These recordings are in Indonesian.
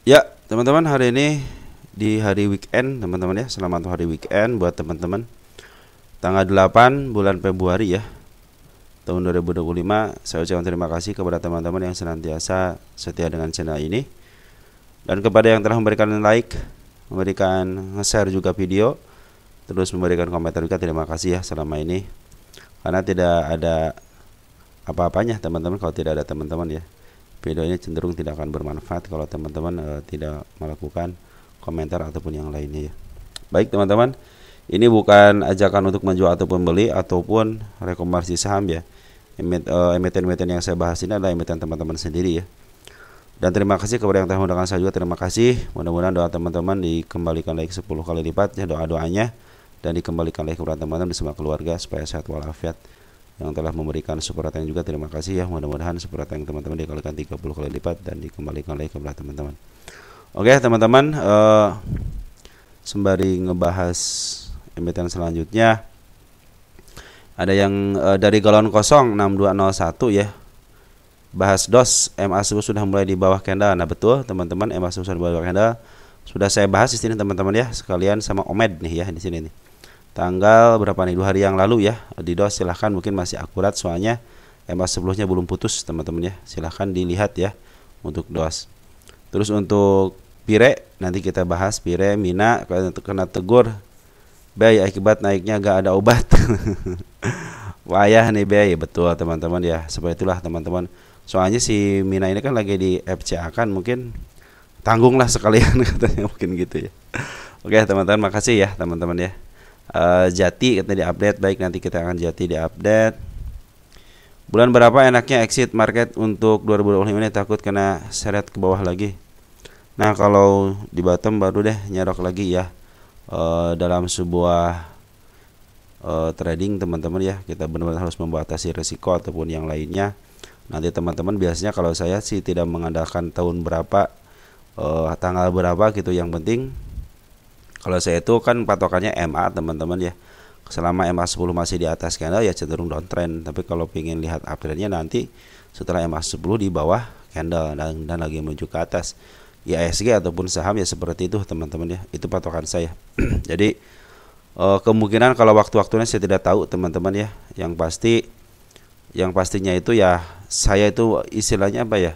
Ya, teman-teman, hari ini di hari weekend, teman-teman ya. Selamat hari weekend buat teman-teman. Tanggal 8 bulan Februari ya, tahun 2025. Saya ucapkan terima kasih kepada teman-teman yang senantiasa setia dengan channel ini, dan kepada yang telah memberikan like, memberikan share juga video, terus memberikan komentar juga. Terima kasih ya selama ini. Karena tidak ada apa-apanya teman-teman kalau tidak ada teman-teman ya. Video ini cenderung tidak akan bermanfaat kalau teman-teman tidak melakukan komentar ataupun yang lainnya ya. Baik teman-teman, ini bukan ajakan untuk menjual ataupun beli ataupun rekomendasi saham ya. Emiten-emiten yang saya bahas ini adalah emiten teman-teman sendiri ya. Dan terima kasih kepada yang telah mengundang saya juga, terima kasih. Mudah-mudahan doa teman-teman dikembalikan lagi 10 kali lipat ya, doa-doanya, dan dikembalikan lagi kepada teman-teman di semua keluarga supaya sehat walafiat. Yang telah memberikan support yang juga terima kasih ya. Mudah-mudahan support yang teman-teman dikalikan 30 kali lipat dan dikembalikan lagi kepada teman-teman. Oke teman-teman, sembari ngebahas emiten selanjutnya, ada yang dari galon kosong 6201 ya, bahas DOS. MA sudah mulai di bawah candle. Nah betul teman-teman, MA sudah di bawah candle. Sudah saya bahas di sini teman-teman ya, sekalian sama Omed nih ya di sini nih. Tanggal berapa nih, 2 hari yang lalu ya, di DOS. Silahkan, mungkin masih akurat soalnya MA sebelumnya belum putus teman-teman ya. Silahkan dilihat ya untuk DOS. Terus untuk Pire nanti kita bahas. Pire Mina kena tegur Bay akibat naiknya gak ada obat. Wayah nih Bay, betul teman-teman ya. Seperti itulah teman-teman. Soalnya si Mina ini kan lagi di FCA kan, mungkin tanggunglah sekalian katanya, mungkin gitu ya. Oke teman-teman, makasih ya teman-teman ya. Jati kita diupdate. Baik, nanti kita akan Jati diupdate. Bulan berapa enaknya exit market untuk 2025 ini, takut kena seret ke bawah lagi. Nah kalau di bottom baru deh nyerok lagi ya. Dalam sebuah trading teman-teman ya, kita benar-benar harus membatasi risiko ataupun yang lainnya. Nanti teman-teman, biasanya kalau saya sih tidak mengandalkan tahun berapa, tanggal berapa gitu. Yang penting kalau saya itu kan patokannya MA teman-teman ya. Selama MA 10 masih di atas candle ya cenderung downtrend. Tapi kalau ingin lihat uptrendnya nanti setelah MA 10 di bawah candle dan lagi menuju ke atas. Ya IHSG ataupun saham ya seperti itu teman-teman ya. Itu patokan saya. Jadi kemungkinan kalau waktu-waktunya saya tidak tahu teman-teman ya. Yang pastinya itu ya, saya itu istilahnya apa ya?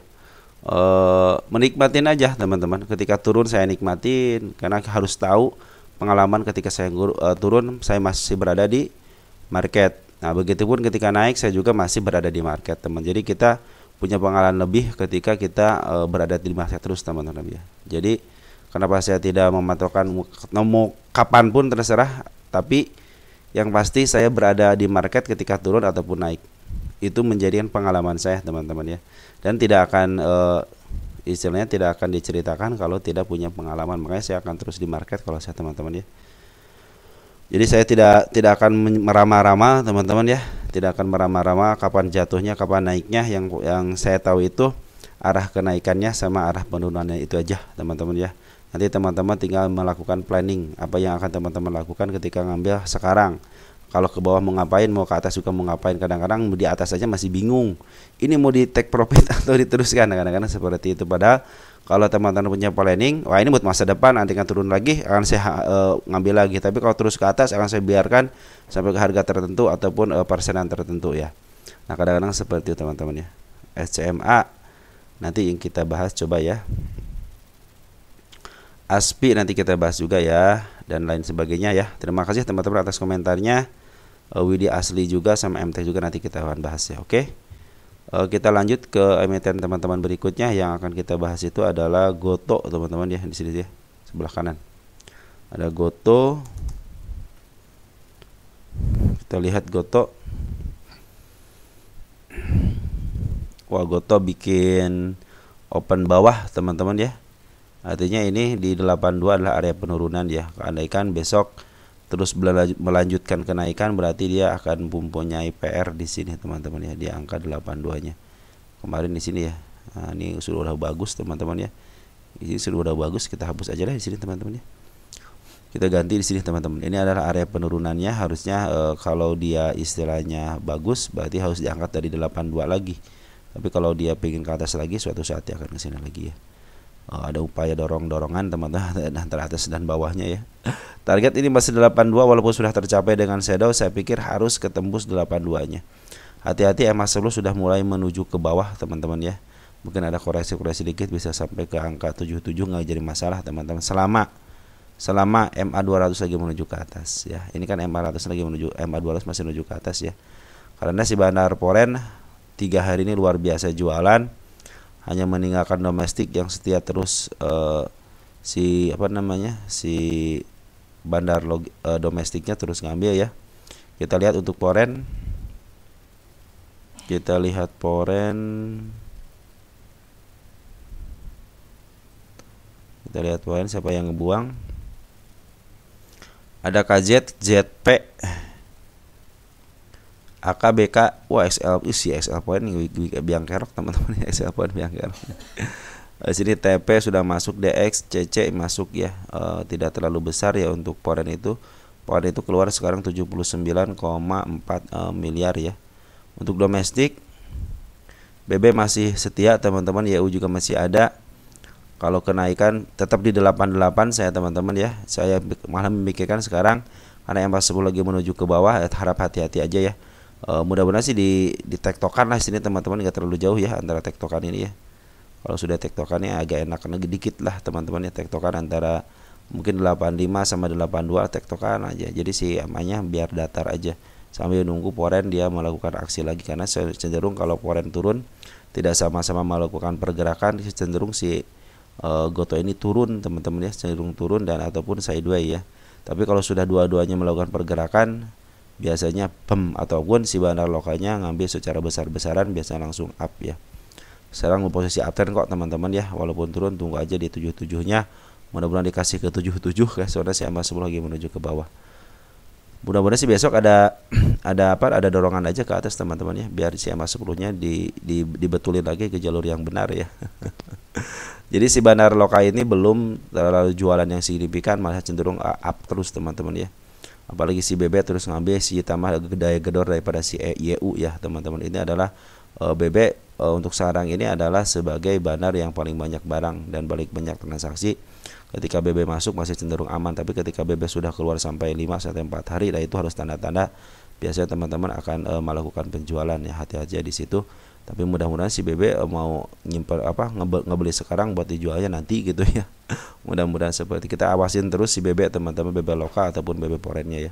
Menikmatin aja teman-teman. Ketika turun saya nikmatin, karena harus tahu pengalaman ketika saya turun saya masih berada di market. Nah begitupun ketika naik saya juga masih berada di market teman. Jadi kita punya pengalaman lebih ketika kita berada di market terus teman-teman ya. Jadi kenapa saya tidak mematokkan mau kapan pun terserah, tapi yang pasti saya berada di market ketika turun ataupun naik. Itu menjadikan pengalaman saya teman-teman ya. Dan tidak akan istilahnya tidak akan diceritakan kalau tidak punya pengalaman. Makanya saya akan terus di market kalau saya teman-teman ya. Jadi saya tidak akan meramah-ramah teman-teman ya. Tidak akan meramah-ramah kapan jatuhnya, kapan naiknya. Yang saya tahu itu arah kenaikannya sama arah penurunannya, itu aja teman-teman ya. Nanti teman-teman tinggal melakukan planning apa yang akan teman-teman lakukan ketika ngambil sekarang. Kalau ke bawah mau ngapain, mau ke atas juga mau ngapain. Kadang-kadang di atas saja masih bingung, ini mau di take profit atau diteruskan. Kadang-kadang seperti itu. Padahal kalau teman-teman punya planning, wah ini buat masa depan, nanti kan turun lagi akan saya ngambil lagi. Tapi kalau terus ke atas akan saya biarkan sampai ke harga tertentu ataupun persenan tertentu ya. Nah kadang-kadang seperti itu teman-teman ya. SCMA nanti yang kita bahas coba ya. ASPI nanti kita bahas juga ya, dan lain sebagainya ya. Terima kasih teman-teman atas komentarnya. Widi Asli juga sama MT juga nanti kita akan bahas ya. Oke. Kita lanjut ke emiten teman-teman berikutnya. Yang akan kita bahas itu adalah Goto teman-teman ya, di sini ya, sebelah kanan. Ada Goto. Kita lihat Goto. Wah, Goto bikin open bawah teman-teman ya. Artinya ini di 82 adalah area penurunan ya. Andaikan besok terus melanjutkan kenaikan, berarti dia akan mempunyai PR di sini teman-teman ya, di angka 82-nya. Kemarin di sini ya. Nah, ini sudah bagus teman-teman ya. Ini sudah bagus, kita hapus aja lah di sini teman-teman ya. Kita ganti di sini teman-teman. Ini adalah area penurunannya, harusnya kalau dia istilahnya bagus berarti harus diangkat dari 82 lagi. Tapi kalau dia pengen ke atas lagi, suatu saat dia akan ke sini lagi ya. ada upaya dorong-dorongan teman-teman antara atas dan bawahnya ya. Target ini masih 82 walaupun sudah tercapai dengan shadow, saya pikir harus ketembus 82-nya. Hati-hati MA10 sudah mulai menuju ke bawah teman-teman ya. Mungkin ada koreksi-koreksi dikit bisa sampai ke angka 77, nggak jadi masalah teman-teman. Selama MA200 lagi menuju ke atas ya. Ini kan MA100 lagi menuju, MA200 masih menuju ke atas ya. Karena si Bandar Poren 3 hari ini luar biasa jualan, hanya meninggalkan domestik yang setia terus si bandar domestiknya terus ngambil ya. Kita lihat untuk Poren. Kita lihat Poren siapa yang ngebuang? Ada KZ, ZP, AKBK, wah XL, si XL Poin biang kerok teman-teman, XL Poin biang kerok. Di sini TP sudah masuk, DX, CC masuk ya, tidak terlalu besar ya untuk Poren itu. Poren itu keluar sekarang 79,4 miliar ya. Untuk domestik, BB masih setia teman-teman, YU juga masih ada. Kalau kenaikan tetap di 88 saya teman-teman ya. Saya malah memikirkan sekarang karena MA10 lagi menuju ke bawah, harap hati-hati aja ya. Mudah-mudahan sih di tektokan lah sini teman-teman, nggak terlalu jauh ya antara tektokan ini ya. Kalau sudah tektokannya agak enak lagi dikit lah teman-teman ya, tektokan antara mungkin 85 sama 82 tektokan aja. Jadi si MA-nya biar datar aja sambil nunggu Poren dia melakukan aksi lagi, karena cenderung kalau Poren turun tidak sama-sama melakukan pergerakan, cenderung si Goto ini turun teman-teman ya, cenderung turun dan ataupun sideways ya. Tapi kalau sudah dua-duanya melakukan pergerakan, biasanya ataupun si bandar lokalnya ngambil secara besar-besaran, biasanya langsung up ya. Sekarang posisi uptrend kok teman-teman ya, walaupun turun tunggu aja di 77-nya. Mudah-mudahan dikasih ke 77 ya, soalnya si MA10 lagi menuju ke bawah. Mudah-mudahan sih besok ada dorongan aja ke atas teman-teman ya, biar si MA10-nya dibetulin lagi ke jalur yang benar ya. Jadi si bandar lokal ini belum terlalu jualan yang signifikan, malah cenderung up terus teman-teman ya. Apalagi si BB terus ngambil si tambah daya gedor daripada si YU ya teman-teman. Ini adalah BB untuk sekarang ini adalah sebagai bandar yang paling banyak barang dan paling banyak transaksi. Ketika BB masuk masih cenderung aman, tapi ketika BB sudah keluar sampai 5 sampai 4 hari, nah itu harus tanda-tanda biasanya teman-teman akan melakukan penjualan ya, hati-hati di situ. Tapi mudah-mudahan si BB mau nyimpen ngebeli sekarang buat dijualnya nanti gitu ya. Mudah-mudahan seperti kita awasin terus si BB teman-teman, BB lokal ataupun BB Porennya ya.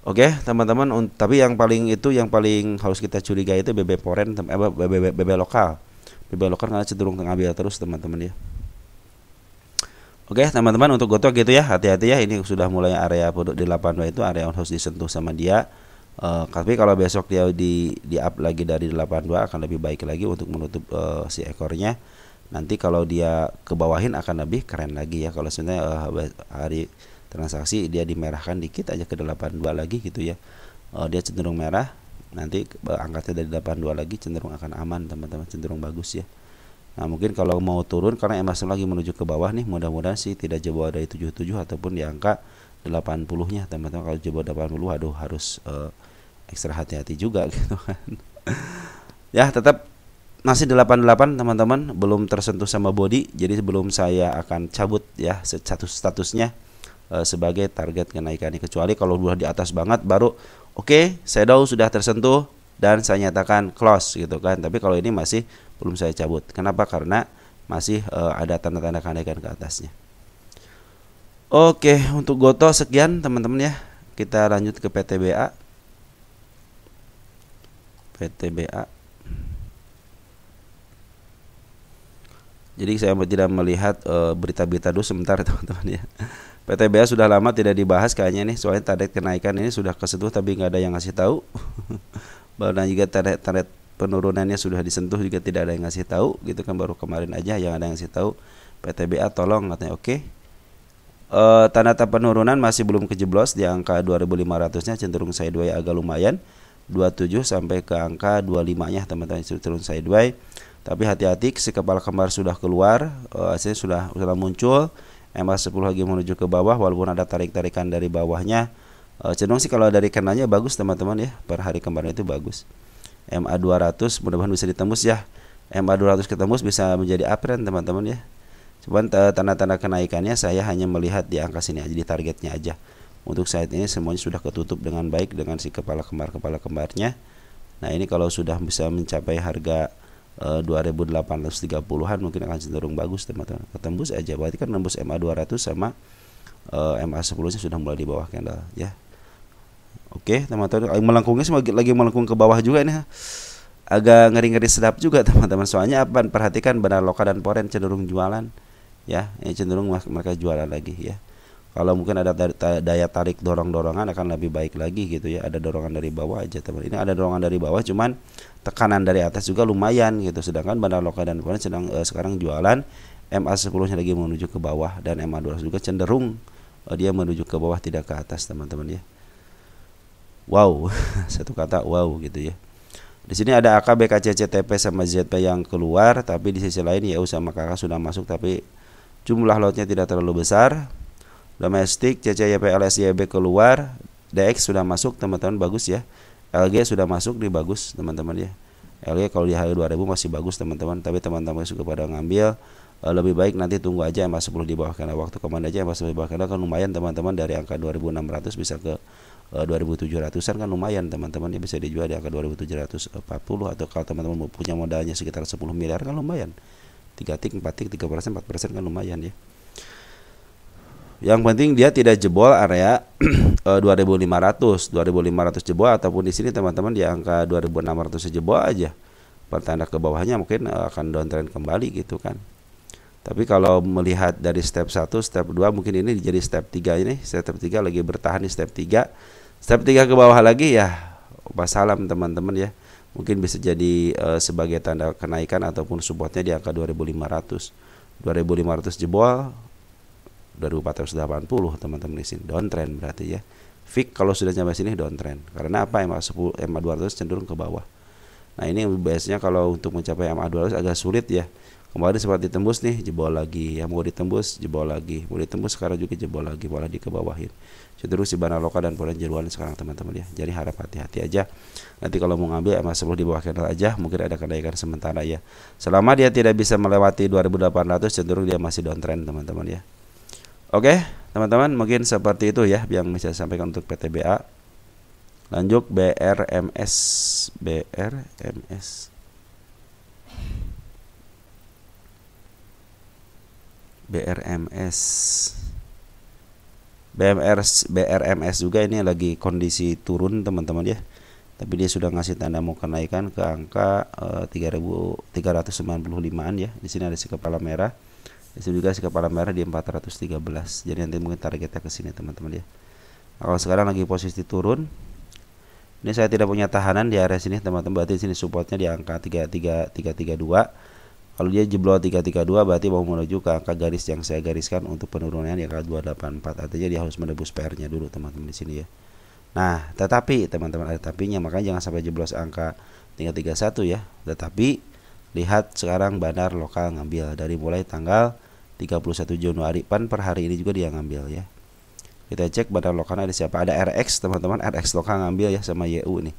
Oke teman-teman, tapi yang paling harus kita curigai itu BB Poren, BB lokal. BB lokal karena cenderung ngambil terus teman-teman ya. Oke teman-teman, untuk Goto gitu ya, hati-hati ya, ini sudah mulai area di 82 itu area yang harus disentuh sama dia. Tapi kalau besok dia di up lagi dari 82 akan lebih baik lagi untuk menutup si ekornya. Nanti kalau dia kebawahin akan lebih keren lagi ya. Kalau sebenarnya hari transaksi dia dimerahkan dikit aja ke 82 lagi gitu ya, dia cenderung merah, nanti angkatnya dari 82 lagi cenderung akan aman teman-teman, cenderung bagus ya. Nah mungkin kalau mau turun karena emas lagi menuju ke bawah nih, mudah-mudahan sih tidak jauh dari 77 ataupun di angka 80-nya teman-teman. Kalau jebol 80 aduh harus ekstra hati-hati juga gitu kan. Ya tetap masih 88 teman-teman, belum tersentuh sama body, jadi sebelum saya akan cabut ya statusnya sebagai target kenaikan ini, kecuali kalau udah di atas banget baru oke, shadow sudah tersentuh dan saya nyatakan close gitu kan. Tapi kalau ini masih belum saya cabut. Kenapa? Karena masih ada tanda-tanda kenaikan ke atasnya. Oke, untuk Goto sekian teman-teman ya. Kita lanjut ke PTBA. Jadi saya tidak melihat berita-berita dulu sebentar teman-teman ya. PTBA sudah lama tidak dibahas kayaknya nih, soalnya target kenaikan ini sudah kesentuh tapi nggak ada yang ngasih tahu. Dan juga target penurunannya sudah disentuh juga tidak ada yang ngasih tahu gitu kan, baru kemarin aja yang ada yang ngasih tahu. PTBA tolong katanya oke. Tanda penurunan masih belum kejeblos di angka 2500-nya, cenderung sideways agak lumayan. 27 sampai ke angka 25-nya teman-teman, cenderung sideways. Tapi hati-hati, si kepala kembar sudah keluar, hasilnya sudah muncul. MA10 lagi menuju ke bawah walaupun ada tarik-tarikan dari bawahnya. Cenderung sih kalau dari kanannya bagus teman-teman ya, per hari kemarin itu bagus. MA200 mudah-mudahan bisa ditembus ya. MA200 ketembus bisa menjadi uptrend teman-teman ya. Cuman tanda-tanda kenaikannya saya hanya melihat di angka sini aja, di targetnya aja. Untuk saat ini semuanya sudah ketutup dengan baik dengan si kepala kembarnya. Nah ini kalau sudah bisa mencapai harga 2830-an mungkin akan cenderung bagus teman-teman. Ketembus aja, berarti kan nembus MA 200 sama MA 10 nya sudah mulai di bawah candle ya. Oke teman-teman, melengkungnya lagi melengkung ke bawah juga nih. Agak ngeri-ngeri sedap juga teman-teman. Soalnya apa? Perhatikan benar lokal dan foreign cenderung jualan ya, ini cenderung mereka jualan lagi ya. Kalau mungkin ada daya tarik dorong-dorongan akan lebih baik lagi gitu ya. Ada dorongan dari bawah aja teman. Ini ada dorongan dari bawah, cuman tekanan dari atas juga lumayan gitu. Sedangkan bandar lokal dan foreign sedang sekarang jualan. MA 10 nya lagi menuju ke bawah dan MA 200 juga cenderung dia menuju ke bawah tidak ke atas teman-teman ya. Wow, satu kata wow gitu ya. Di sini ada AK, BKC, CTP sama ZP yang keluar, tapi di sisi lain YU sama KK sudah masuk tapi jumlah lotnya tidak terlalu besar. Domestik, CCYP, LSYB keluar, DX sudah masuk teman-teman, bagus ya. LG sudah masuk, nih bagus teman-teman ya. LG kalau di harga 2000 masih bagus teman-teman, tapi teman-teman suka pada ngambil, lebih baik nanti tunggu aja MA 10 di bawah karena waktu kemana aja MA 10 di bawah karena kan lumayan teman-teman, dari angka 2600 bisa ke 2700-an kan lumayan teman-teman, dia bisa dijual di angka 2740, atau kalau teman-teman punya modalnya sekitar 10 miliar kan lumayan. 3 tik, 4 tik, 3%, 4% kan lumayan ya. Yang penting dia tidak jebol area 2500 jebol, ataupun di sini teman-teman di angka 2600 jebol aja. Pertanda ke bawahnya mungkin akan downtrend kembali gitu kan. Tapi kalau melihat dari step 1, step 2 mungkin ini jadi step 3 ini. Step 3 lagi bertahan di step 3. Step 3 ke bawah lagi ya wassalam teman-teman ya. Mungkin bisa jadi sebagai tanda kenaikan ataupun supportnya di angka 2500. 2500 jebol 2480 teman-teman di sini. Downtrend berarti ya. Fix kalau sudah sampai sini downtrend. Karena apa? MA 10, MA 200 cenderung ke bawah. Nah, ini biasanya kalau untuk mencapai MA 200 agak sulit ya. Kemarin sempat ditembus nih, jebol lagi. Yang mau ditembus, jebol lagi. Mau ditembus sekarang juga jebol lagi, malah dikebawahin. Cenderung si bandar lokal dan pola jeruan sekarang teman-teman ya. Jadi harap hati-hati aja. Nanti kalau mau ngambil MA 10 di bawah candle aja, mungkin ada kenaikan sementara ya. Selama dia tidak bisa melewati 2800, cenderung dia masih downtrend teman-teman ya. Oke, teman-teman, mungkin seperti itu ya yang bisa saya sampaikan untuk PTBA. Lanjut BRMS. BRMS juga ini lagi kondisi turun teman-teman ya. Tapi dia sudah ngasih tanda mau kenaikan ke angka 3.395-an ya. Di sini ada si kepala merah. Di sini juga si kepala merah di 413. Jadi nanti mungkin targetnya ke sini teman-teman ya. Nah, kalau sekarang lagi posisi turun. Ini saya tidak punya tahanan di area sini teman-teman. Berarti sini supportnya di angka 332. Kalau dia jebol 332 berarti mau menuju ke angka garis yang saya gariskan untuk penurunannya di angka 284. Artinya dia harus menembus PR-nya dulu teman-teman di sini ya. Nah, tetapi teman-teman ada tapinya, makanya jangan sampai jeblos angka 331 ya. Tetapi lihat sekarang bandar lokal ngambil dari mulai tanggal 31 Januari per hari ini juga dia ngambil ya. Kita cek bandar lokal ada siapa? Ada RX teman-teman, RX lokal ngambil ya sama YU nih.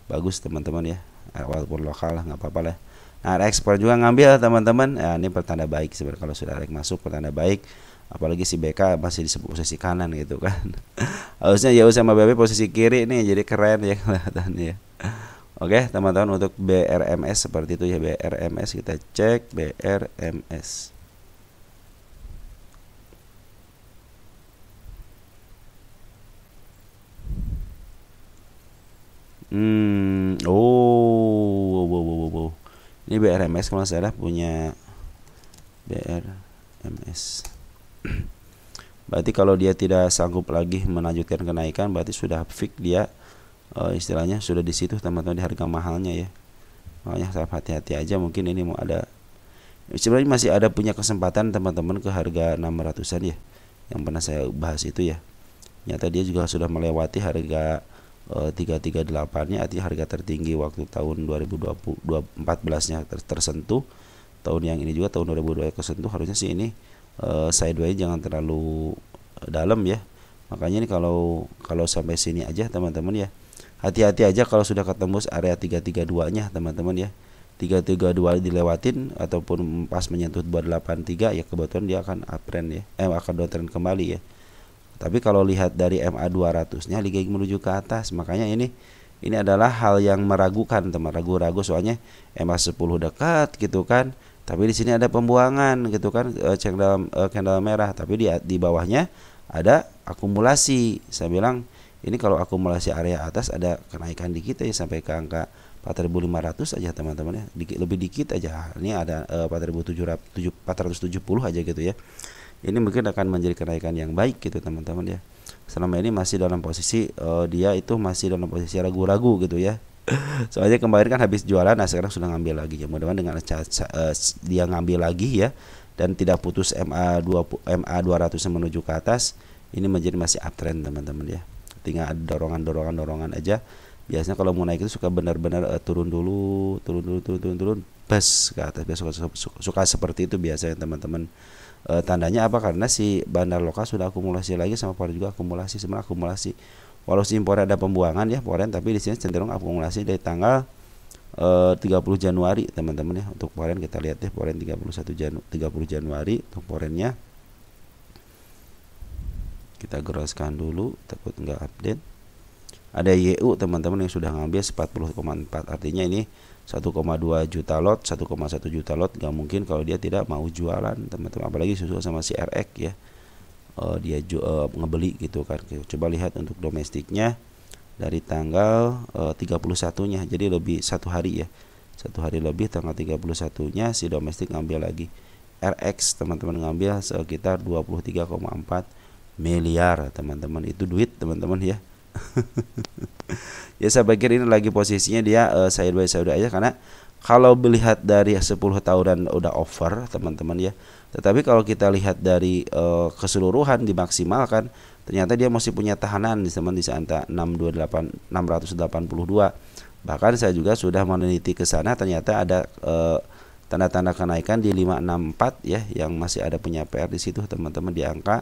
Bagus teman-teman ya. Walaupun lokal lah nggak apa-apa lah. Nah, ekspor juga ngambil teman-teman. Nah, ini pertanda baik sebenarnya kalau sudah RX masuk, pertanda baik. Apalagi si BK masih di posisi kanan gitu kan. Harusnya YU sama BB posisi kiri nih, jadi keren ya kelihatannya ya. Oke, teman-teman, untuk BRMS seperti itu ya. BRMS kita cek BRMS. Wow. Ini BRMS kalau saya punya BRMS. Berarti kalau dia tidak sanggup lagi melanjutkan kenaikan, berarti sudah fix dia istilahnya sudah di situ teman-teman, di harga mahalnya ya. Makanya saya hati-hati aja, mungkin ini mau ada sebenarnya masih ada punya kesempatan teman-teman ke harga 600-an ya. Yang pernah saya bahas itu ya. Nyata dia juga sudah melewati harga 338-nya, artinya harga tertinggi waktu tahun 2014-nya tersentuh. Tahun yang ini juga tahun 2022 kesentuh. Harusnya sih ini sideways jangan terlalu dalam ya. Makanya ini kalau sampai sini aja teman-teman ya. Hati-hati aja kalau sudah ketembus area 332-nya teman-teman ya. 332 dilewatin ataupun pas menyentuh 283 ya kebetulan dia akan uptrend ya, akan downtrend kembali ya. Tapi kalau lihat dari MA 200-nya lagi menuju ke atas, makanya ini adalah hal yang meragukan teman, ragu-ragu soalnya MA 10 dekat gitu kan. Tapi di sini ada pembuangan gitu kan, candle merah, tapi di bawahnya ada akumulasi. Saya bilang ini kalau akumulasi area atas ada kenaikan dikit ya sampai ke angka 4.500 aja teman-teman ya, lebih dikit aja. Ini ada 4.470 aja gitu ya. Ini mungkin akan menjadi kenaikan yang baik gitu teman-teman ya. Selama ini masih dalam posisi dia itu masih dalam posisi ragu-ragu gitu ya. Soalnya kemarin kan habis jualan, nah sekarang sudah ngambil lagi ya. Mudah-mudahan dengan dia ngambil lagi ya dan tidak putus MA 200 menuju ke atas, ini menjadi masih uptrend teman-teman ya. Tinggal ada dorongan aja. Biasanya kalau mau naik itu suka benar-benar turun dulu, bus ke atas. Biasa suka seperti itu biasanya teman-teman. Tandanya apa? Karena si bandar lokal sudah akumulasi lagi sama foreign juga akumulasi, sebenarnya akumulasi. Walau si impor ada pembuangan ya foreign, tapi di sini cenderung akumulasi dari tanggal 30 Januari teman-teman ya. Untuk foreign kita lihat deh, foreign 30 Januari untuk foreignnya. Kita groskan dulu, takut nggak update. Ada YU teman-teman yang sudah ngambil 40,4, artinya ini 1,2 juta lot, 1,1 juta lot, gak mungkin kalau dia tidak mau jualan teman-teman, apalagi susu sama si RX ya. Dia ngebeli gitu kan. Coba lihat untuk domestiknya dari tanggal 31-nya, jadi lebih satu hari ya, satu hari lebih. Tanggal 31-nya si domestik ngambil lagi RX teman-teman, ngambil sekitar 23,4 miliar teman-teman. Itu duit teman-teman ya. Ya saya pikir ini lagi posisinya dia side by side aja, karena kalau melihat dari 10 tahunan udah over teman-teman ya. Tetapi kalau kita lihat dari keseluruhan dimaksimalkan, ternyata dia masih punya tahanan di teman di angka 682. Bahkan saya juga sudah meneliti ke sana, ternyata ada tanda-tanda kenaikan di 564 ya, yang masih ada punya PR di situ teman-teman, di angka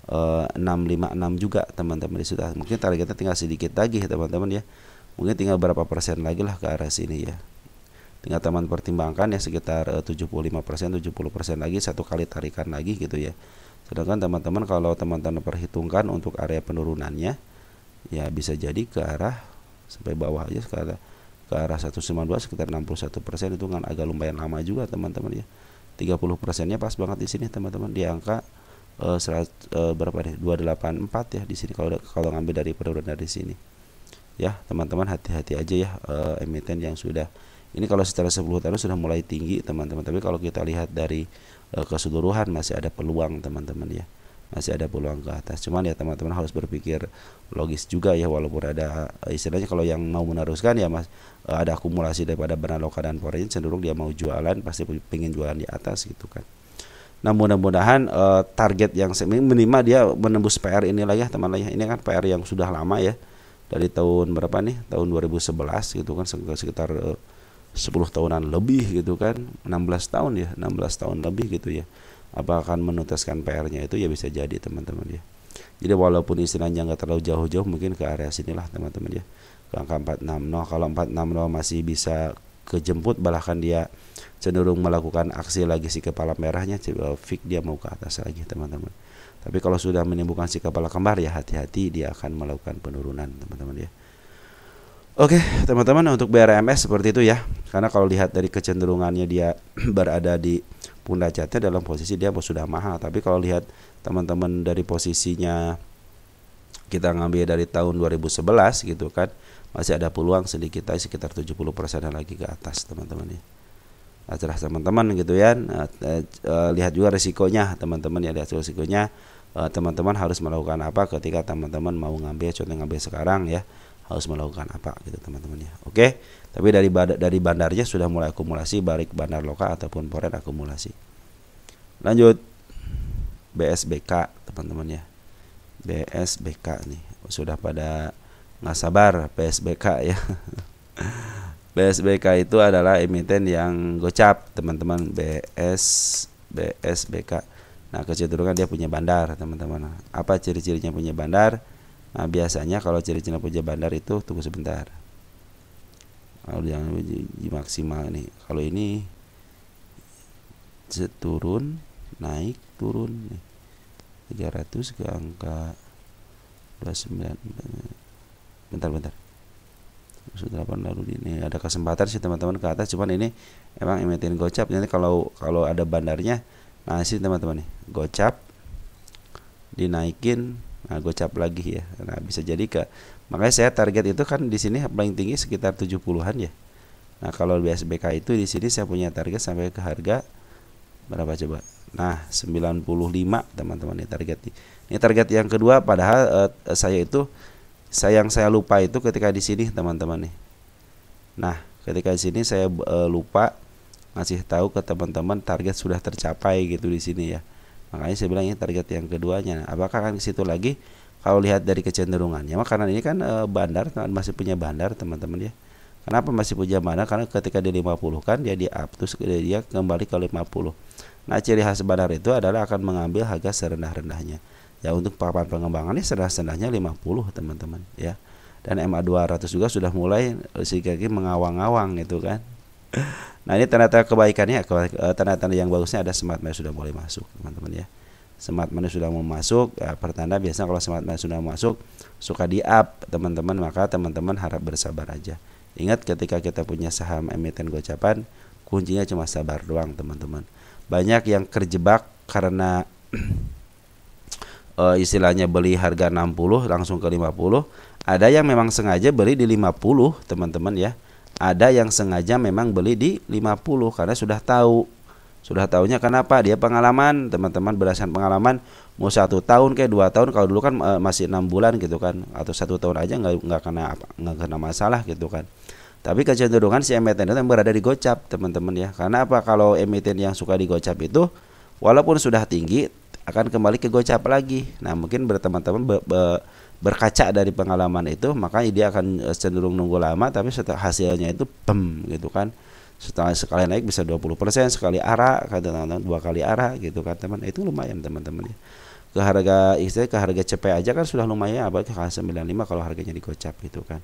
656 juga teman-teman di situ. Mungkin targetnya tinggal sedikit lagi teman-teman ya. Mungkin tinggal berapa persen lagi lah ke arah sini ya. Tinggal teman pertimbangkan ya, sekitar 75%, 70% lagi, satu kali tarikan lagi gitu ya. Sedangkan teman-teman kalau teman-teman perhitungkan untuk area penurunannya ya bisa jadi ke arah sampai bawah aja ke arah 192 sekitar 61%, itu kan agak lumayan lama juga teman-teman ya. 30%-nya pas banget di sini teman-teman, di angka berapa deh, 284 ya di sini kalau ngambil dari penurunan dari sini ya teman-teman. Hati-hati aja ya emiten yang sudah ini, kalau secara 10 tahun sudah mulai tinggi teman-teman, tapi kalau kita lihat dari keseluruhan masih ada peluang teman-teman ya, masih ada peluang ke atas. Cuman ya teman-teman harus berpikir logis juga ya, walaupun ada istilahnya kalau yang mau meneruskan ya mas, ada akumulasi daripada bandar lokal dan foreign, cenderung dia mau jualan, pasti pengen jualan di atas gitu kan. Nah mudah-mudahan target yang minimal dia menembus PR inilah ya teman ya. Ini kan PR yang sudah lama ya, dari tahun berapa nih, tahun 2011 gitu kan, sekitar 10 tahunan lebih gitu kan, 16 tahun ya, 16 tahun lebih gitu ya. Apa akan menuntaskan PR-nya itu ya, bisa jadi teman-teman ya. Jadi walaupun istilahnya nggak terlalu jauh-jauh, mungkin ke area sinilah teman-teman ya, ke angka 460. Kalau 460 masih bisa kejemput, bahkan dia cenderung melakukan aksi lagi si kepala merahnya, fix dia mau ke atas lagi teman-teman. Tapi kalau sudah menimbulkan si kepala kembar ya hati-hati, dia akan melakukan penurunan teman-teman ya. Oke teman-teman, untuk BRMS seperti itu ya, karena kalau lihat dari kecenderungannya dia berada di pundak catnya dalam posisi dia sudah mahal. Tapi kalau lihat teman-teman dari posisinya kita ngambil dari tahun 2011 gitu kan, masih ada peluang sedikit aja, sekitar 70% lagi ke atas teman-teman ya. Acara teman-teman gitu ya. Lihat juga resikonya teman-teman ya, lihat resikonya. Teman-teman harus melakukan apa ketika teman-teman mau ngambil, contoh ngambil sekarang ya, harus melakukan apa gitu teman-teman ya. Oke, tapi dari bandarnya sudah mulai akumulasi, baik bandar lokal ataupun foreign akumulasi. Lanjut BSBK teman-teman ya. BSBK nih sudah pada nggak sabar BSBK ya. BSBK itu adalah emiten yang gocap teman-teman, BSBK. Nah kecenderungan dia punya bandar teman-teman. Apa ciri-cirinya punya bandar? Nah biasanya kalau ciri-cirinya punya bandar itu, tunggu sebentar. Kalau yang maksimal nih, kalau ini turun, naik, turun nih. 300 ke angka 29. Bentar. 8 lalu ini ada kesempatan sih teman-teman ke atas, cuman ini emang emiten gocap. Nanti kalau ada bandarnya, nah sih teman-teman nih, gocap dinaikin, nah gocap lagi ya. Nah, bisa jadi makanya saya target itu kan di sini paling tinggi sekitar 70-an ya. Nah, kalau BSBK itu di sini saya punya target sampai ke harga berapa coba? Nah, 95 teman-teman nih target. Ini target yang kedua, padahal saya lupa itu ketika di sini teman-teman nih. Nah, ketika di sini saya lupa ngasih tahu ke teman-teman target sudah tercapai gitu di sini ya. Makanya saya bilang ini target yang keduanya. Nah, apakah akan ke situ lagi? Kalau lihat dari kecenderungannya, karena ini kan bandar masih punya bandar teman-teman ya. Kenapa masih punya bandar? Karena ketika di 50 kan dia di up terus dia kembali ke 50. Nah, ciri khas bandar itu adalah akan mengambil harga serendah-rendahnya. Ya, untuk papan pengembangannya serendah-rendahnya 50 teman-teman ya. Dan MA 200 juga sudah mulai sedikit mengawang-awang gitu kan. Nah, ini tanda-tanda kebaikannya, tanda-tanda yang bagusnya ada smart money sudah mulai masuk teman-teman ya. Smart money sudah mau masuk ya, pertanda biasanya kalau smart money sudah masuk suka di up teman-teman, maka teman-teman harap bersabar aja. Ingat, ketika kita punya saham emiten gocapan, kuncinya cuma sabar doang teman-teman. Banyak yang terjebak karena istilahnya beli harga 60 langsung ke 50. Ada yang memang sengaja beli di 50 teman-teman ya. Ada yang sengaja memang beli di 50 karena sudah tahu. Sudah tahunya kenapa? Dia pengalaman teman-teman, berdasarkan pengalaman mau 1 tahun kayak 2 tahun. Kalau dulu kan masih 6 bulan gitu kan, atau 1 tahun aja nggak kena masalah gitu kan. Tapi kecenderungan si emiten itu yang berada di gocap teman-teman ya. Karena apa? Kalau emiten yang suka di gocap itu walaupun sudah tinggi akan kembali ke gocap lagi. Nah, mungkin teman-teman berkaca dari pengalaman itu, makanya dia akan cenderung nunggu lama, tapi setelah hasilnya itu gitu kan. Setelah sekali naik bisa 20%, sekali arah, kata-kata 2 kali arah gitu kan teman. Itu lumayan teman-teman ya. Ke harga CP aja kan sudah lumayan, apalagi ke 95 kalau harganya di gocap gitu kan.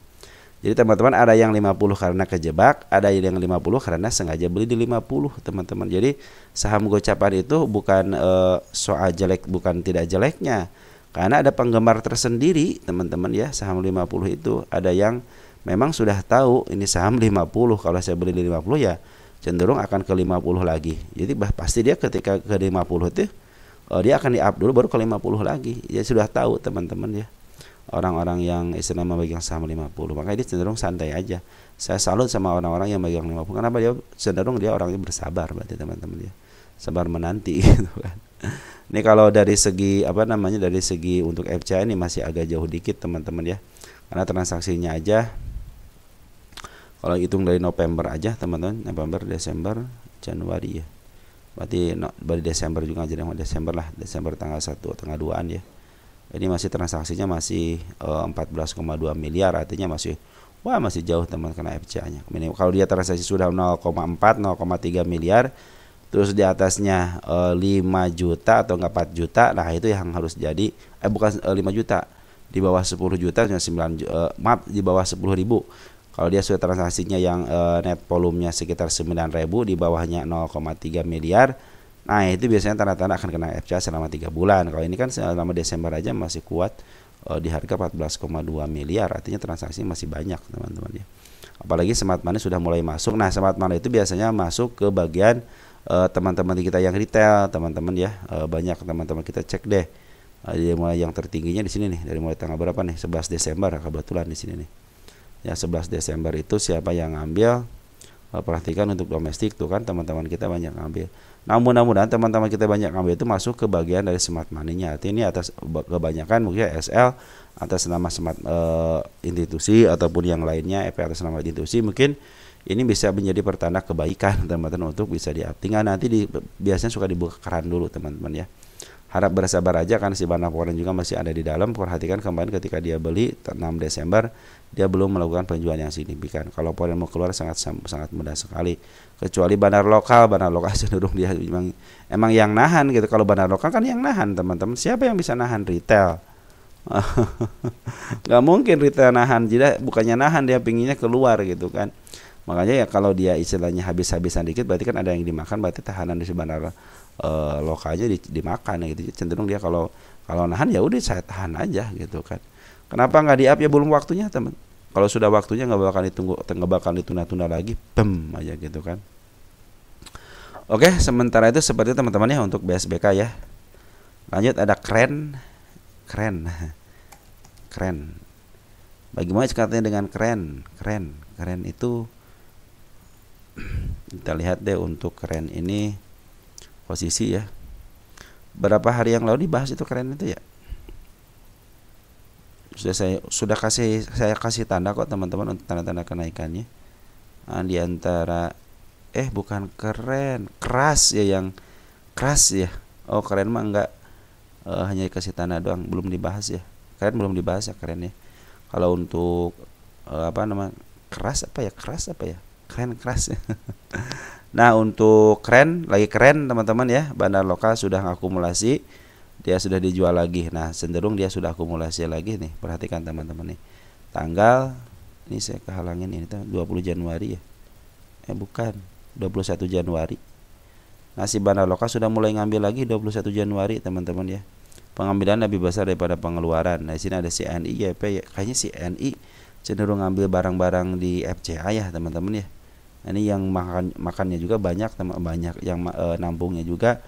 Jadi teman-teman, ada yang 50 karena kejebak, ada yang 50 karena sengaja beli di 50 teman-teman. Jadi saham gocapan itu bukan soal jelek, bukan tidak jeleknya, karena ada penggemar tersendiri teman-teman ya. Saham 50 itu ada yang memang sudah tahu ini saham 50, kalau saya beli di 50 ya cenderung akan ke 50 lagi. Jadi pasti dia ketika ke 50 itu dia akan di-up dulu baru ke 50 lagi. Ya sudah tahu teman-teman ya. Orang-orang yang istilahnya memegang saham 50, makanya dia cenderung santai aja. Saya salut sama orang-orang yang memegang 50. Kenapa? Dia cenderung dia orangnya bersabar berarti teman-teman ya. Sabar menanti gitu kan. Ini kalau dari segi dari segi untuk FCA ini masih agak jauh dikit teman-teman ya. Karena transaksinya aja kalau hitung dari November aja teman-teman, November, Desember, Januari ya. Berarti Desember juga, jadi Desember lah, Desember tanggal 1 tanggal 2-an ya. Ini masih transaksinya masih 14,2 miliar, artinya masih jauh teman kena FCA-nya. Kalau dia transaksi sudah 0,4 0,3 miliar, terus di atasnya 5 juta atau enggak 4 juta, nah itu yang harus jadi bukan 5 juta, di bawah 10 juta di bawah 10.000. Kalau dia sudah transaksinya yang net volumenya sekitar 9.000, di bawahnya 0,3 miliar, nah itu biasanya tanda-tanda akan kena FCA selama 3 bulan. Kalau ini kan selama Desember aja masih kuat di harga 14,2 miliar, artinya transaksi masih banyak teman-teman ya. Apalagi smart money sudah mulai masuk. Nah, smart money itu biasanya masuk ke bagian teman-teman kita yang retail teman-teman ya. Banyak teman-teman kita cek deh. Dari mulai yang tertingginya di sini nih, dari mulai tanggal berapa nih? 11 Desember kebetulan di sini nih. Ya, 11 Desember itu siapa yang ngambil? Perhatikan untuk domestik tuh kan teman-teman kita banyak ngambil. Nah, mudah-mudahan teman-teman kita banyak ngambil itu masuk ke bagian dari smart money-nya. Artinya ini atas kebanyakan mungkin SL atas nama smart institusi ataupun yang lainnya atas nama institusi, mungkin ini bisa menjadi pertanda kebaikan teman-teman untuk bisa tinggal nanti biasanya suka dibuka keran dulu teman-teman ya. Harap bersabar aja kan si barang foreign juga masih ada di dalam. Perhatikan kemarin ketika dia beli 6 Desember dia belum melakukan penjualan yang signifikan. Kalau foreign mau keluar sangat mudah sekali. Kecuali bandar lokal cenderung dia emang yang nahan gitu. Kalau bandar lokal kan yang nahan teman-teman. Siapa yang bisa nahan? Retail. Nggak mungkin Rita nahan, jadi bukannya nahan, dia pinginnya keluar gitu kan. Makanya ya kalau dia istilahnya habis-habisan dikit berarti kan ada yang dimakan, berarti tahanan di sebenarnya lokanya dimakan gitu. Cenderung dia kalau kalau nahan ya udah saya tahan aja gitu kan. Kenapa nggak di-up? Ya belum waktunya teman. Kalau sudah waktunya nggak bakal ditunggu, nggak bakal ditunda-tunda lagi, bem aja gitu kan. Oke, sementara itu seperti teman-teman ya untuk BSBK ya. Lanjut ada keren, keren, keren. Bagaimana cekatnya dengan keren, keren, keren itu kita lihat deh untuk keren ini posisi ya. Berapa hari yang lalu dibahas itu keren itu ya. Saya kasih tanda kok teman-teman untuk tanda-tanda kenaikannya. Nah, di antara bukan keren, keras ya, yang keras ya. Oh keren mah enggak, hanya dikasih tanda doang, belum dibahas ya. Keren belum dibahas ya keren ya. Kalau untuk apa nama keras apa ya, keras apa ya, keren keras ya. Nah untuk keren lagi keren teman-teman ya, bandar lokal sudah akumulasi, dia sudah dijual lagi. Nah cenderung dia sudah akumulasi lagi nih, perhatikan teman-teman nih. Tanggal ini saya kehalangin, ini 20 Januari ya, bukan 21 Januari. Nah si bandar lokal sudah mulai ngambil lagi 21 Januari teman-teman ya. Pengambilan lebih besar daripada pengeluaran. Nah di sini ada CNI YP ya. Kayaknya CNI cenderung ngambil barang-barang di FCA ya teman-teman ya. Nah, ini yang makannya juga banyak, banyak yang nampungnya juga,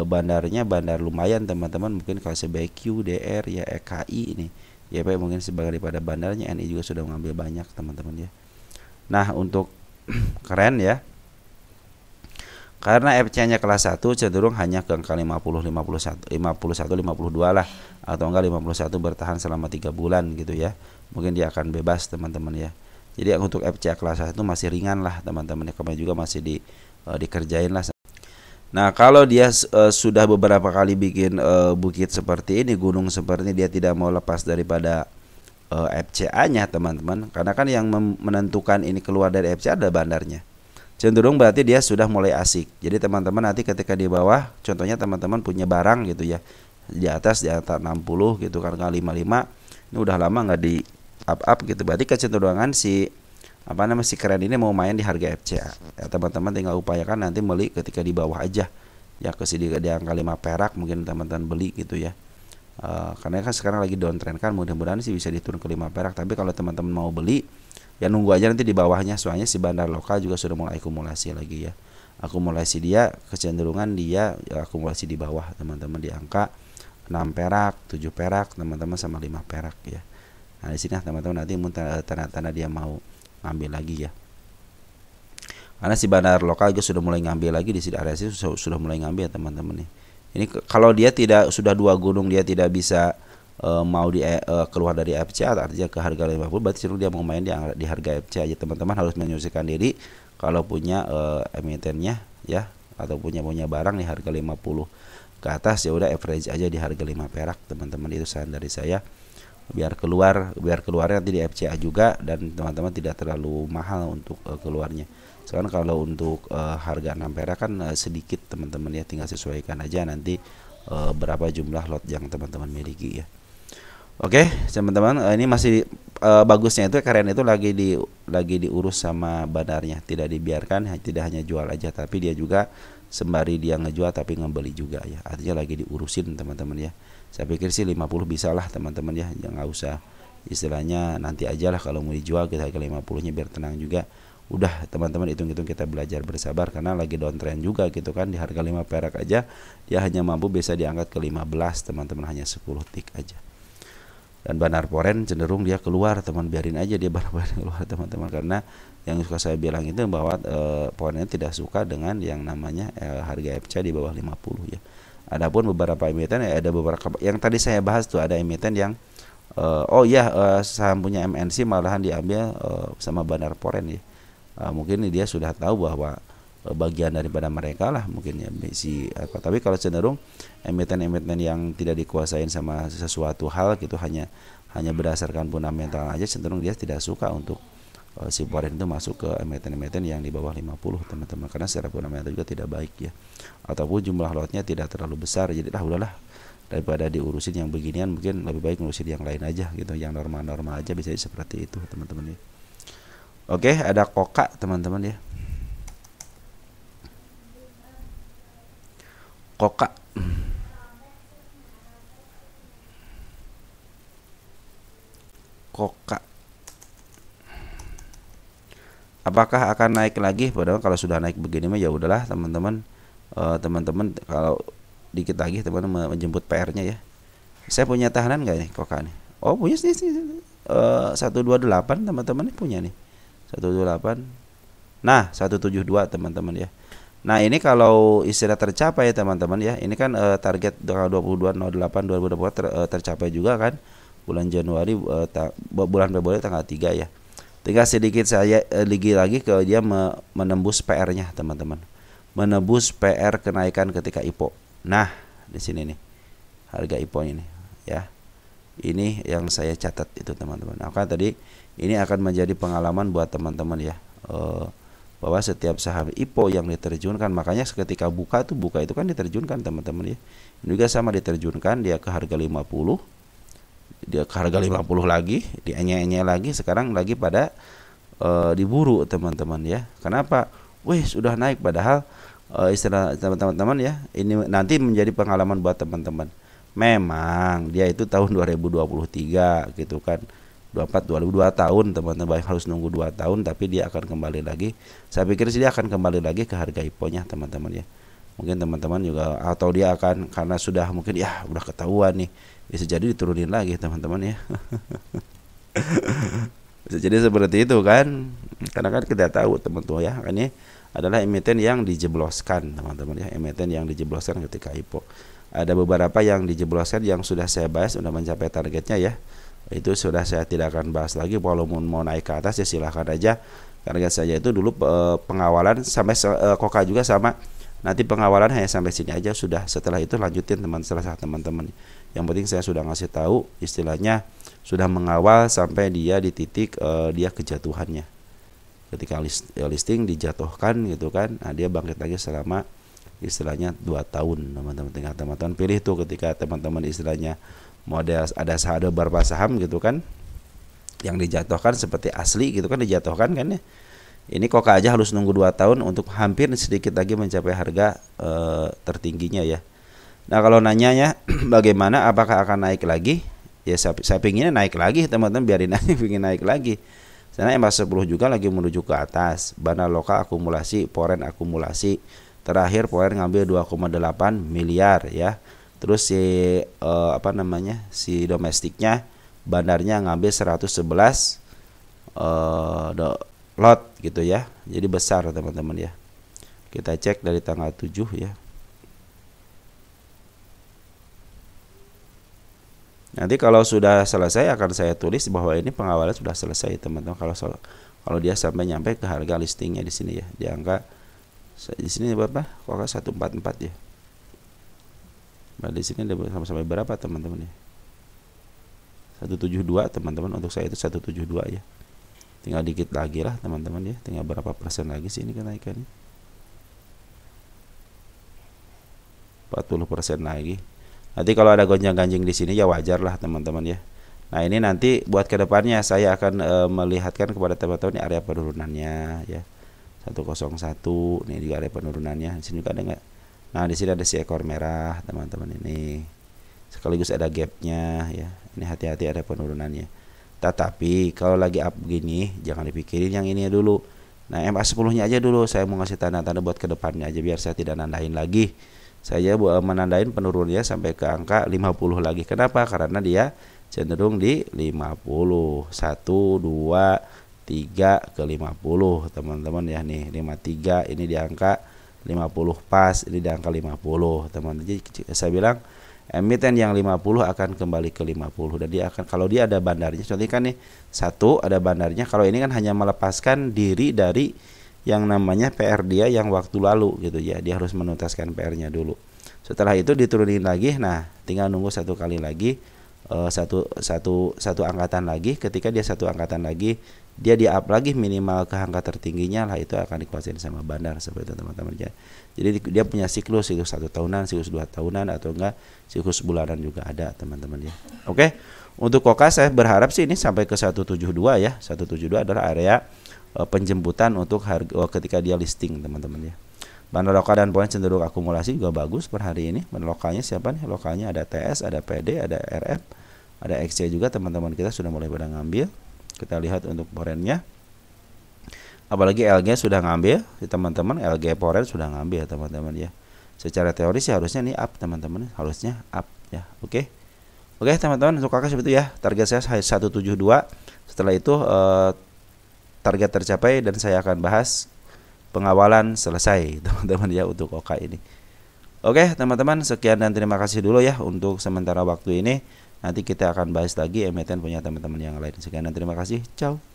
bandarnya bandar lumayan teman-teman. Mungkin kalau CBQ, DR ya, EKI ini YP mungkin sebagai daripada bandarnya. NI juga sudah mengambil banyak teman-teman ya. Nah untuk keren ya, karena FC-nya kelas 1 cenderung hanya ke angka 50, 51, 52 lah, atau enggak 51 bertahan selama 3 bulan gitu ya. Mungkin dia akan bebas teman-teman ya. Jadi untuk FC kelas 1 itu masih ringan lah teman-teman ya. Kemarin juga masih dikerjain lah. Nah kalau dia sudah beberapa kali bikin bukit seperti ini, gunung seperti ini, dia tidak mau lepas daripada FCA-nya teman-teman. Karena kan yang menentukan ini keluar dari FCA adalah bandarnya. Cenderung berarti dia sudah mulai asik. Jadi teman-teman nanti ketika di bawah, contohnya teman-teman punya barang gitu ya, di atas 60 gitu kan, 55, ini udah lama nggak di up gitu, berarti kecenderungan si keren ini mau main di harga FCA ya. Teman-teman tinggal upayakan nanti beli ketika di bawah aja ya, ke sini di angka 5 perak mungkin teman-teman beli gitu ya. Karena kan sekarang lagi downtrend kan, mudah-mudahan sih bisa diturun ke 5 perak. Tapi kalau teman-teman mau beli ya nunggu aja nanti di bawahnya, soalnya si bandar lokal juga sudah mulai akumulasi lagi ya. Akumulasi dia kecenderungan dia ya, akumulasi di bawah teman-teman, di angka 6 perak, 7 perak teman-teman, sama 5 perak ya. Nah di sini teman-teman nanti tanda-tanda dia mau ngambil lagi ya. Karena si bandar lokal juga sudah mulai ngambil lagi di sini, area sini sudah mulai ngambil teman-teman nih. Ini kalau dia tidak sudah 2 gunung dia tidak bisa mau keluar dari FCA, artinya ke harga 50, berarti dia mau main di harga FCA aja. Teman-teman harus menyesuaikan diri kalau punya emitennya ya, atau punya barang di harga 50 ke atas, ya udah average aja di harga 5 perak teman-teman. Itu saran dari saya, biar keluarnya nanti di FCA juga, dan teman-teman tidak terlalu mahal untuk keluarnya. Sekarang kalau untuk harga 6 perak kan sedikit teman-teman ya, tinggal sesuaikan aja nanti berapa jumlah lot yang teman-teman miliki ya. Oke teman-teman, ini masih bagusnya itu keren itu lagi diurus sama bandarnya, tidak dibiarkan, tidak hanya jual aja, tapi dia juga sembari dia ngejual tapi ngebeli juga ya, artinya lagi diurusin teman-teman ya. Saya pikir sih 50 bisa lah teman-teman ya, jangan usah istilahnya nanti aja lah kalau mau dijual kita harga 50-nya, biar tenang juga. Udah teman-teman hitung-hitung, kita belajar bersabar karena lagi downtrend juga gitu kan. Di harga 5 perak aja dia hanya mampu bisa diangkat ke 15 teman-teman, hanya 10 tik aja. Dan bandar poren cenderung dia keluar, teman biarin aja dia barang-barang keluar teman-teman, karena yang suka saya bilang itu bahwa porennya tidak suka dengan yang namanya harga FCA di bawah 50 ya. Adapun beberapa emiten ya, ada beberapa yang tadi saya bahas tuh, ada emiten yang saham punya MNC malahan diambil sama bandar poren ya. Mungkin dia sudah tahu bahwa bagian daripada mereka lah mungkin ya tapi kalau cenderung emiten-emiten yang tidak dikuasain sama sesuatu hal gitu, hanya berdasarkan fundamental aja, cenderung dia tidak suka untuk si poren itu masuk ke emiten-emiten yang di bawah 50 teman-teman, karena secara fundamental juga tidak baik ya, ataupun jumlah lotnya tidak terlalu besar. Jadi udahlah daripada diurusin yang beginian, mungkin lebih baik ngurusin yang lain aja gitu, yang normal-normal aja, bisa seperti itu teman-teman ya. Oke, ada koka teman-teman ya. Koka koka apakah akan naik lagi? Padahal kalau sudah naik begini mah ya udahlah teman-teman. Teman-teman kalau dikit lagi teman-teman menjemput PR-nya ya. Saya punya tahanan nggak nih koka nih? Oh punya sih, 128 teman-teman nih punya nih 128. Nah 172 teman-teman ya. Nah ini kalau istilah tercapai teman-teman ya, ini kan target tanggal 22/08/2024 tercapai juga kan, bulan Januari, bulan Februari tanggal 3 ya. Tinggal sedikit saya lagi ke dia menembus PR-nya teman-teman, menembus PR kenaikan ketika IPO. Nah di sini nih harga IPO ini ya, ini yang saya catat itu teman-teman. Nah kan tadi ini akan menjadi pengalaman buat teman-teman ya, bahwa setiap saham IPO yang diterjunkan, makanya ketika buka itu kan diterjunkan teman-teman ya. Ini juga sama diterjunkan, dia ke harga 50, dia ke harga 50 lagi, dienye-enye lagi, sekarang lagi pada diburu teman-teman ya. Kenapa? Wih sudah naik, padahal istilah teman-teman ya, ini nanti menjadi pengalaman buat teman-teman. Memang dia itu tahun 2023 gitu kan, 2 tahun teman-teman, harus nunggu 2 tahun, tapi dia akan kembali lagi. Saya pikir sih dia akan kembali lagi ke harga IPO-nya teman-teman ya. Mungkin teman-teman juga, atau dia akan karena sudah mungkin ya udah ketahuan nih, bisa jadi diturunin lagi teman-teman ya. Bisa jadi seperti itu kan, karena kan kita tahu teman-teman ya, ini adalah emiten yang dijebloskan teman-teman ya, emiten yang dijebloskan ketika IPO. Ada beberapa yang dijebloskan yang sudah saya bahas, sudah mencapai targetnya ya. Itu sudah saya tidak akan bahas lagi. Walaupun mau naik ke atas ya silahkan aja. Target saja itu dulu pengawalan sampai koka juga sama. Nanti pengawalan hanya sampai sini aja sudah. Setelah itu lanjutin teman-teman. Yang penting saya sudah ngasih tahu, istilahnya sudah mengawal sampai dia di titik dia kejatuhannya. Ketika listing dijatuhkan gitu kan. Nah, dia bangkit lagi selama istilahnya 2 tahun teman-teman. Tinggal teman-teman pilih tuh ketika teman-teman istilahnya model ada beberapa saham gitu kan yang dijatuhkan seperti asli gitu kan, dijatuhkan kan ya. Ini koka aja harus nunggu 2 tahun untuk hampir sedikit lagi mencapai harga tertingginya ya. Nah kalau nanyanya bagaimana, apakah akan naik lagi? Ya saya pinginnya naik lagi teman-teman, biarin aja pingin naik lagi. Karena MA10 juga lagi menuju ke atas. Bana lokal akumulasi, foreign akumulasi. Terakhir foreign ngambil 2,8 miliar ya. Terus si domestiknya bandarnya ngambil 111 lot gitu ya. Jadi besar teman-teman ya. Kita cek dari tanggal 7 ya. Nanti kalau sudah selesai akan saya tulis bahwa ini pengawalan sudah selesai teman-teman. Kalau dia sampai nyampe ke harga listingnya di sini ya, di angka di sini berapa? Kok 144 ya. Nah, di sini sampai berapa teman-teman ya? 172 teman-teman, untuk saya itu 172 ya. Tinggal dikit lagi lah teman-teman ya. Tinggal berapa persen lagi sih ini kenaikannya? 40% lagi. Nanti kalau ada gonjang-ganjing di sini ya wajar lah teman-teman ya. Nah ini nanti buat kedepannya saya akan melihatkan kepada teman-teman area penurunannya ya. 101 nih di area penurunannya. Di sini juga ada nggak? Nah di sini ada si ekor merah teman-teman ini. Sekaligus ada gapnya ya. Ini hati-hati ada penurunannya. Tetapi kalau lagi up begini jangan dipikirin yang ini dulu. Nah MA10-nya aja dulu. Saya mau ngasih tanda-tanda buat kedepannya aja biar saya tidak nandain lagi. Saya menandain penurunnya sampai ke angka 50 lagi. Kenapa? Karena dia cenderung di 50. 1, 2, 3 ke 50 teman-teman ya. Nih 53 ini di angka 50 pas, ini di angka 50 teman-teman. Jadi saya bilang emiten yang 50 akan kembali ke 50 dan dia akan, kalau dia ada bandarnya, contohnya kan nih 1 ada bandarnya. Kalau ini kan hanya melepaskan diri dari yang namanya PR dia yang waktu lalu gitu ya, dia harus menuntaskan PR-nya dulu. Setelah itu diturunin lagi, nah tinggal nunggu satu kali lagi, satu angkatan lagi. Ketika dia satu angkatan lagi dia di up lagi minimal ke angka tertingginya lah, itu akan dikuasain sama bandar seperti itu teman-teman ya. Jadi dia punya siklus 1 tahunan, siklus 2 tahunan, atau enggak siklus bulanan juga ada teman-teman ya. Oke. Untuk Koka saya berharap sih ini sampai ke 172 ya. 172 adalah area penjemputan untuk harga ketika dia listing teman-teman ya. Bandar lokal dan poin cenderung akumulasi juga bagus per hari ini. Bandar lokalnya siapa nih? Lokalnya ada TS, ada PD, ada RF, ada XC juga teman-teman kita sudah mulai pada ngambil. Kita lihat untuk porennya. Apalagi LG sudah ngambil, teman-teman LG Poren sudah ngambil teman-teman ya. Secara teori sih harusnya nih up teman-teman, harusnya up ya. Oke. Oke teman-teman, untuk kakak seperti itu ya. Target saya 172. Setelah itu target tercapai dan saya akan bahas pengawalan selesai teman-teman ya untuk Oka ini. Oke teman-teman, sekian dan terima kasih dulu ya untuk sementara waktu ini. Nanti kita akan bahas lagi emiten punya teman-teman yang lain. Sekian dan terima kasih. Ciao.